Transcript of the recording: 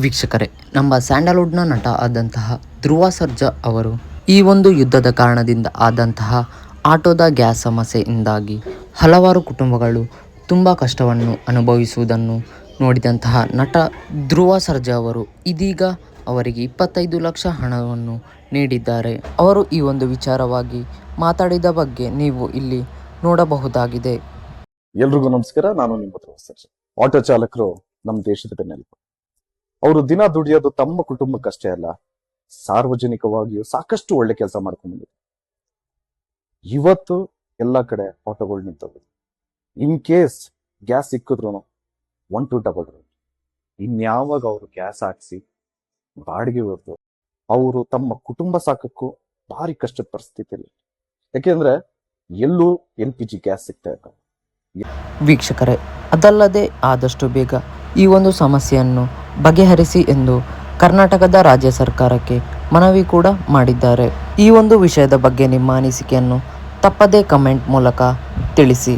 ವೀಕ್ಷಕರೇ, ನಮ್ಮ ಸ್ಯಾಂಡಲ್ವುಡ್ನ ನಟ ಆದಂತಹ ಧ್ರುವ ಸರ್ಜಾ ಅವರು ಈ ಒಂದು ಯುದ್ಧದ ಕಾರಣದಿಂದ ಆದಂತಹ ಆಟೋದ ಗ್ಯಾಸ್ ಸಮಸ್ಯೆಯಿಂದಾಗಿ ಹಲವಾರು ಕುಟುಂಬಗಳು ತುಂಬ ಕಷ್ಟವನ್ನು ಅನುಭವಿಸುವುದನ್ನು ನೋಡಿದಂತಹ ನಟ ಧ್ರುವ ಸರ್ಜಾ ಅವರು ಇದೀಗ ಅವರಿಗೆ 25 ಲಕ್ಷ ಹಣವನ್ನು ನೀಡಿದ್ದಾರೆ. ಅವರು ಈ ಒಂದು ವಿಚಾರವಾಗಿ ಮಾತಾಡಿದ ಬಗ್ಗೆ ನೀವು ಇಲ್ಲಿ ನೋಡಬಹುದಾಗಿದೆ. ಎಲ್ರಿಗೂ ನಮಸ್ಕಾರ. ನಾನು ನಿಮ್ಮ ಧ್ರುವ ಸರ್ಜಾ. ಆಟೋ ಚಾಲಕರು ನಮ್ಮ ದೇಶದ ಬೆನ್ನೆಲುಬು. ಅವರು ದಿನ ದುಡಿಯೋದು ತಮ್ಮ ಕುಟುಂಬಕ್ಕಷ್ಟೇ ಅಲ್ಲ, ಸಾರ್ವಜನಿಕವಾಗಿಯೂ ಸಾಕಷ್ಟು ಒಳ್ಳೆ ಕೆಲಸ ಮಾಡ್ಕೊಂಡು ಬಂದಿದೆ. ಇವತ್ತು ಎಲ್ಲಾ ಕಡೆ ಆಟೋಗಳು ನಿಂತವು. ಇನ್ ಕೇಸ್ ಗ್ಯಾಸ್ ಸಿಕ್ಕಿದ್ರು 1200 ಇನ್ಯಾವಾಗ ಅವರು ಗ್ಯಾಸ್ ಹಾಕ್ಸಿ ಬಾಡಿಗೆ ಹೊರತು ಅವರು ತಮ್ಮ ಕುಟುಂಬ ಸಾಕಕ್ಕೂ ಭಾರಿ ಕಷ್ಟದ ಪರಿಸ್ಥಿತಿಯಲ್ಲಿ. ಯಾಕೆಂದ್ರೆ ಎಲ್ಲೂ LPG ಗ್ಯಾಸ್ ಸಿಗ್ತಾ ಇಲ್ಲ. ವೀಕ್ಷಕರೇ, ಅದಲ್ಲದೆ ಆದಷ್ಟು ಬೇಗ ಈ ಒಂದು ಸಮಸ್ಯೆಯನ್ನು ಬಗೆಹರಿಸಿ ಎಂದು ಕರ್ನಾಟಕದ ರಾಜ್ಯ ಸರ್ಕಾರಕ್ಕೆ ಮನವಿ ಕೂಡ ಮಾಡಿದ್ದಾರೆ. ಈ ಒಂದು ವಿಷಯದ ಬಗ್ಗೆ ನಿಮ್ಮ ಅನಿಸಿಕೆಯನ್ನು ತಪ್ಪದೇ ಕಮೆಂಟ್ ಮೂಲಕ ತಿಳಿಸಿ.